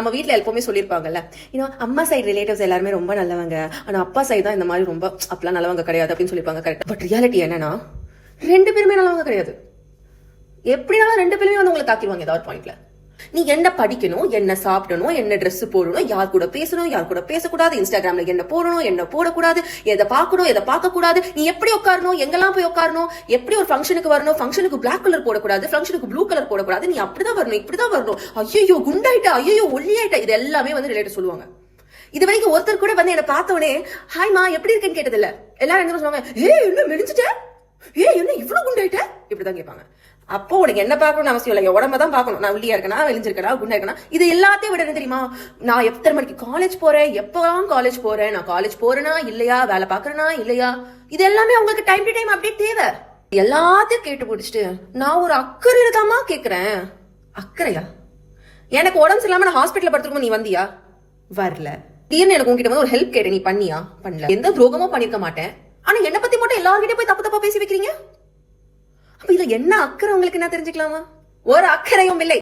நம்ம வீட்டுல எப்பவுமே சொல்லியிருப்பாங்கல்ல, இன்னும் அம்மா சைடு ரிலேட்டிவ்ஸ் எல்லாருமே ரொம்ப நல்லவங்க, ஆனா அப்பா சைடு தான் இந்த மாதிரி ரொம்ப அப்பெல்லாம் நல்லவங்க கிடையாது அப்படின்னு சொல்லியிருப்பாங்க. கரெக்ட். பட் ரியாலிட்டி என்னன்னா 2 பேருமே நல்லவங்க கிடையாது. எப்படினாலும் 2 பேருமே வந்து உங்களை தாக்கிடுவாங்க ஏதாவது பாயிண்ட்ல. நீ என்ன படிக்கணும், என்ன சாப்பிடணும், என்ன ட்ரெஸ் போடணும், யார் கூட பேசணும், யார் கூட பேசக்கூடாது, இன்ஸ்டாகிராம்ல என்ன போடணும், என்ன போடக்கூடாது, எதை பார்க்கணும், எதை பார்க்க கூடாது, நீ எப்படி உட்காரணும், எங்கெல்லாம் போய் உட்காரணும், எப்படி ஒரு ஃபங்க்ஷனுக்கு வரணும், ஃபங்க்ஷனுக்கு பிளாக் கலர் போடக்கூடாது, ஃபங்க்ஷனுக்கு ப்ளூ கலர் போடக்கூடாது, நீ அப்படிதான் வரணும், இப்படிதான் வரணும், ஐயோ குண்டாயிட்டா, ஐயோ ஒல்லியாயிட்டா, இது எல்லாமே வந்து ரிலேட்டிவ் சொல்லுவாங்க. இது வரைக்கும் ஒருத்தர் கூட வந்து என்ன பார்த்தவனே ஹாய்மா எப்படி இருக்கேன்னு கேட்டது இல்ல. எல்லாரும் என்ன சொல்லுவாங்க, என்ன மெலிஞ்சிட்ட, என்ன இவ்வளவு குண்டாயிட்ட, இப்படிதான் கேட்பாங்க. அப்போ உனக்கு என்ன பார்க்கணும்னு அவசியம் இல்லை, உடம்ப தான் பார்க்கணும். நான் ஒல்லியா இருக்கனா, வெளிஞ்சிருக்கா, குண்டா இருக்கனா, இது எல்லாத்தையும் விட என்ன தெரியுமா, நான் எத்தனை மணிக்கு காலேஜ் போறேன், எப்பெல்லாம் காலேஜ் போறேன், நான் காலேஜ் போறேனா இல்லையா, வேலை பாக்குறேனா இல்லையா, இது எல்லாமே உங்களுக்கு டைம் டு டைம் அப்டேட் தேவை. எல்லாத்தையும் கேட்டு பிடிச்சிட்டு நான் ஒரு அக்கறையில தாமா கேக்குறேன். அக்கறையா? எனக்கு உடம்பு இல்லாம நான் ஹாஸ்பிட்டல் படுத்துருக்கும், நீ வந்தியா? வரல. திடீர்னு எனக்கு உங்ககிட்ட வந்து ஒரு ஹெல்ப் கேட்டேன், நீ பண்ணியா? பண்ணல. எந்த துரோகமும் பண்ணிருக்க மாட்டேன், ஆனா என்ன பத்தி மட்டும் எல்லார்கிட்ட போய் தப்பு தப்பா பேசி வைக்கிறீங்க. அப்ப இதுல என்ன அக்கறை உங்களுக்கு என்ன தெரிஞ்சுக்கலாமா? ஒரு அக்கறையும் இல்லை.